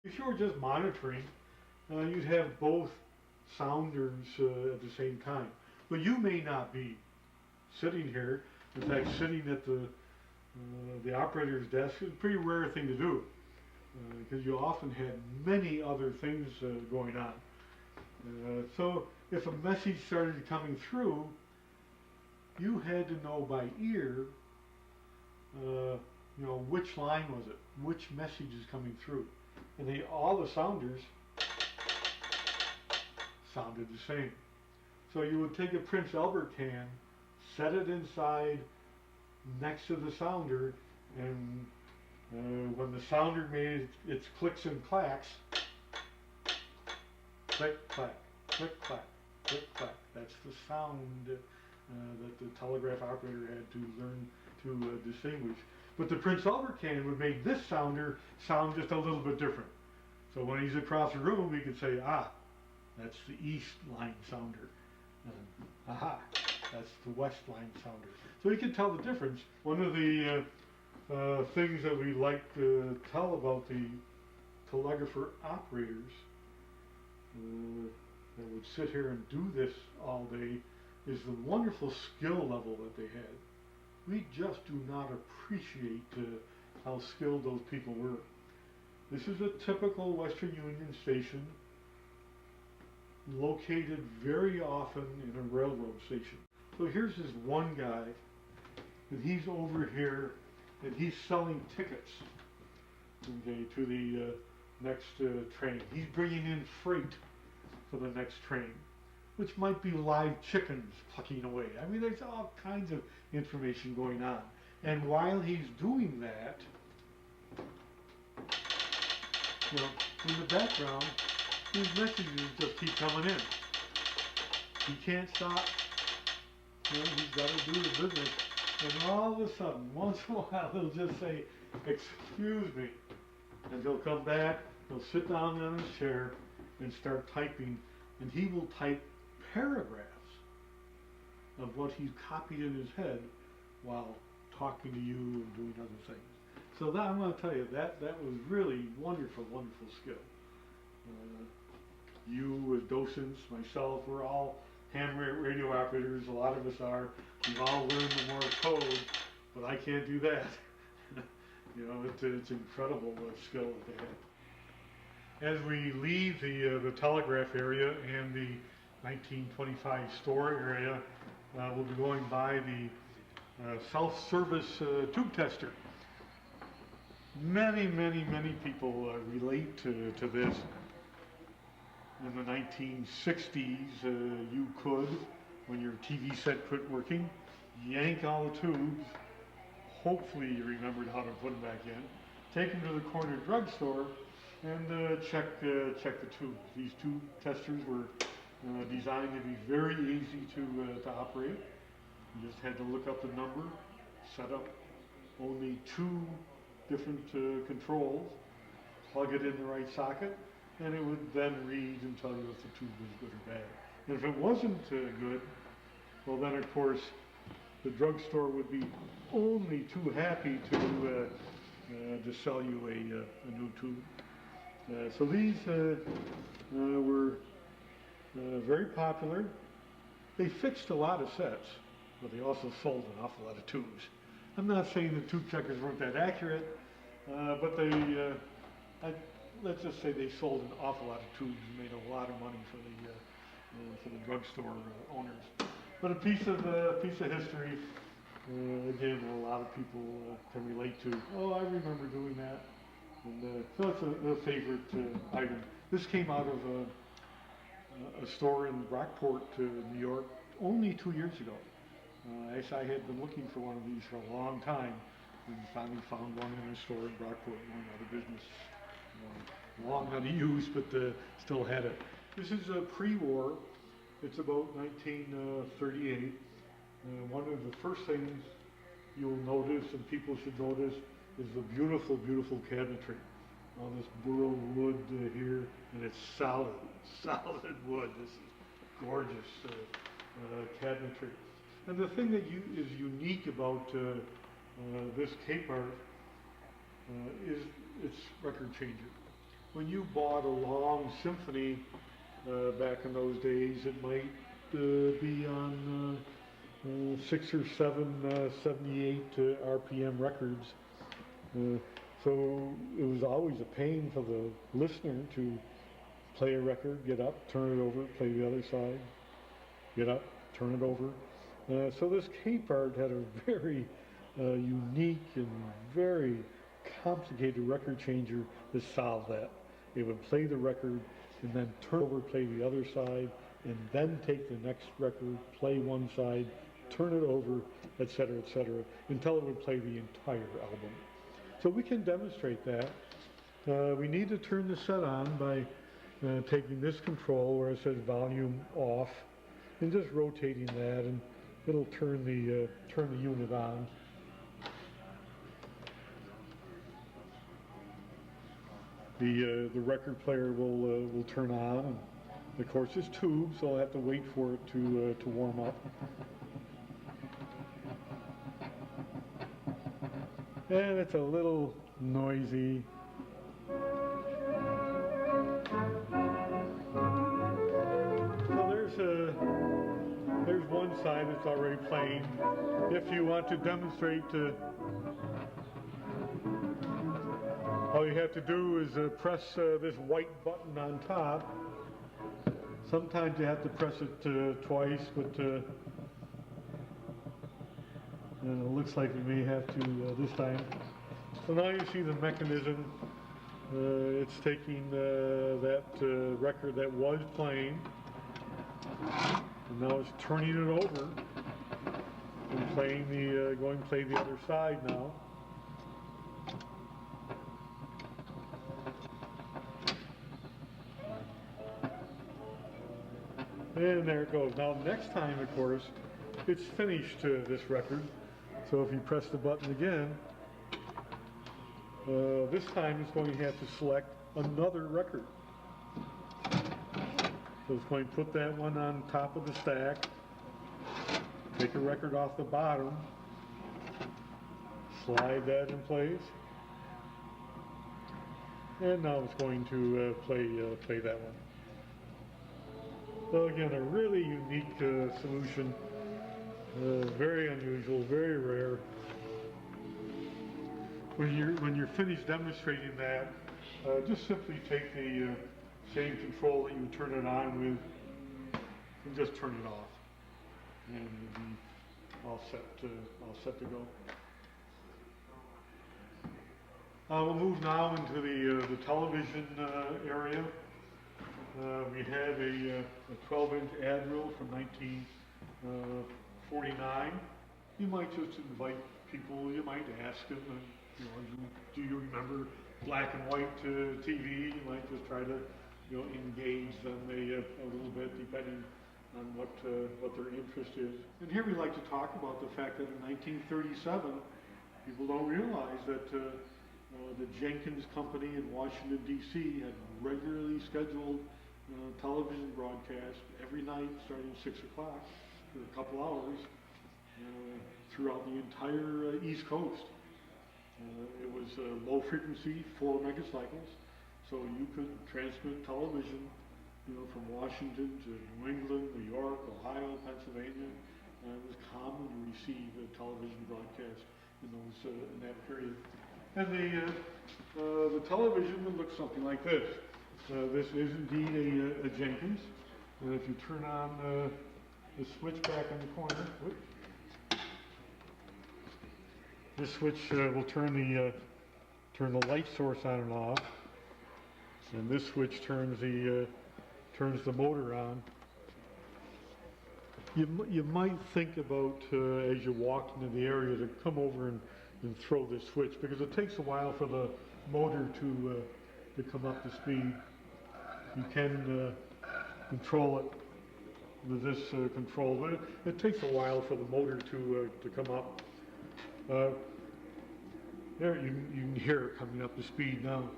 If you were just monitoring, you'd have both sounders at the same time. But you may not be sitting here. In fact, sitting at the operator's desk is a pretty rare thing to do because you often had many other things going on. So if a message started coming through, you had to know by ear, which line was it, which message is coming through. And all the sounders sounded the same. So you would take a Prince Albert can, set it inside next to the sounder, and when the sounder made its clicks and clacks, click, clack, click, clack, click, clack. That's the sound that the telegraph operator had to learn to distinguish. But the Prince Albert can would make this sounder sound just a little bit different. So when he's across the room, he could say, ah, that's the east line sounder. Aha, that's the west line sounder. So you can tell the difference. One of the things that we like to tell about the telegrapher operators that would sit here and do this all day is the wonderful skill level that they had. We just do not appreciate how skilled those people were. This is a typical Western Union station located very often in a railroad station. So here's this one guy, and he's over here, and he's selling tickets, okay, to the next train. He's bringing in freight for the next train, which might be live chickens plucking away. I mean, there's all kinds of information going on. And while he's doing that, in the background, these messages just keep coming in. He can't stop. He's got to do the business. And all of a sudden, once in a while, he'll just say, "Excuse me." And he'll come back, he'll sit down on his chair and start typing. And he will type paragraphs of what he's copied in his head while talking to you and doing other things. So that, I'm going to tell you, that was really wonderful, wonderful skill. You as docents, myself, we're all ham radio operators. A lot of us are. We've all learned the Morse code, but I can't do that. It's incredible skill that they have. As we leave the telegraph area and the 1925 store area, we'll be going by the self-service tube tester. Many people relate to this. In the 1960s, you could, when your TV set quit working, yank all the tubes. Hopefully you remembered how to put them back in. Take them to the corner drugstore and check the tubes. These tube testers were designed to be very easy to operate. You just had to look up the number, set up only two different controls, plug it in the right socket, and it would then read and tell you if the tube was good or bad. And if it wasn't good, well then of course the drugstore would be only too happy to sell you a new tube. So these were very popular. They fixed a lot of sets, but they also sold an awful lot of tubes. I'm not saying the tube checkers weren't that accurate, but let's just say they sold an awful lot of tubes and made a lot of money for the drugstore owners. But a piece of history, again, a lot of people can relate to. Oh, I remember doing that. And so it's a favorite item. This came out of a store in Rockport, New York, only 2 years ago. Actually, I had been looking for one of these for a long time, and finally found one in a store in Rockport, one out of business. Long out of use, but still had it. This is a pre-war. It's about 1938. One of the first things you'll notice, and people should notice, is the beautiful cabinetry. All this burled wood here, and it's solid wood. This is gorgeous cabinetry. And the thing that is unique about this Capehart is its record changer. when you bought a long symphony back in those days, it might be on 6 or 7 78 RPM records. So it was always a pain for the listener to play a record, get up, turn it over, play the other side, get up, turn it over. So this K-part had a very unique and very complicated record changer that solved that. It would play the record and then turn over, play the other side, and then take the next record, play one side, turn it over, etc., until it would play the entire album. So we can demonstrate that. We need to turn the set on by taking this control where it says volume off and just rotating that, and it'll turn the unit on. The record player will turn on, and of course it's tubes, so I'll have to wait for it to warm up. And it's a little noisy. So there's one side that's already playing. If you want to demonstrate, all you have to do is press this white button on top. Sometimes you have to press it twice, but it looks like we may have to this time. So now you see the mechanism. It's taking that record that was playing, and now it's turning it over and playing going to play the other side now. And there it goes. Now next time, of course, it's finished this record. So if you press the button again, this time it's going to have to select another record. So it's going to put that one on top of the stack, take a record off the bottom, slide that in place, and now it's going to play that one. So again, a really unique solution, very unusual, very rare. When you're finished demonstrating that, just simply take the same control that you turn it on with and just turn it off, and you'll be all set to go. We'll move now into the television area. We have a 12-inch ad reel from 1949. You might just invite people. You might ask them, do you remember black and white TV? You might just try to engage them a little bit, depending on what their interest is. And here we like to talk about the fact that in 1937, people don't realize that the Jenkins Company in Washington, D.C. had regularly scheduled television broadcast every night starting 6 o'clock for a couple hours throughout the entire East Coast. It was low frequency, 4 megacycles, so you could transmit television from Washington to New England, New York, Ohio, Pennsylvania. It was common to receive a television broadcast in that period. And the television would look something like this. This is indeed a Jenkins. If you turn on the switch back in the corner, this switch will turn the light source on and off, and this switch turns the motor on. You might think about as you walk into the area to come over and throw this switch, because it takes a while for the motor to come up to speed. You can control it with this control, but it takes a while for the motor to come up. There you can hear it coming up to speed now.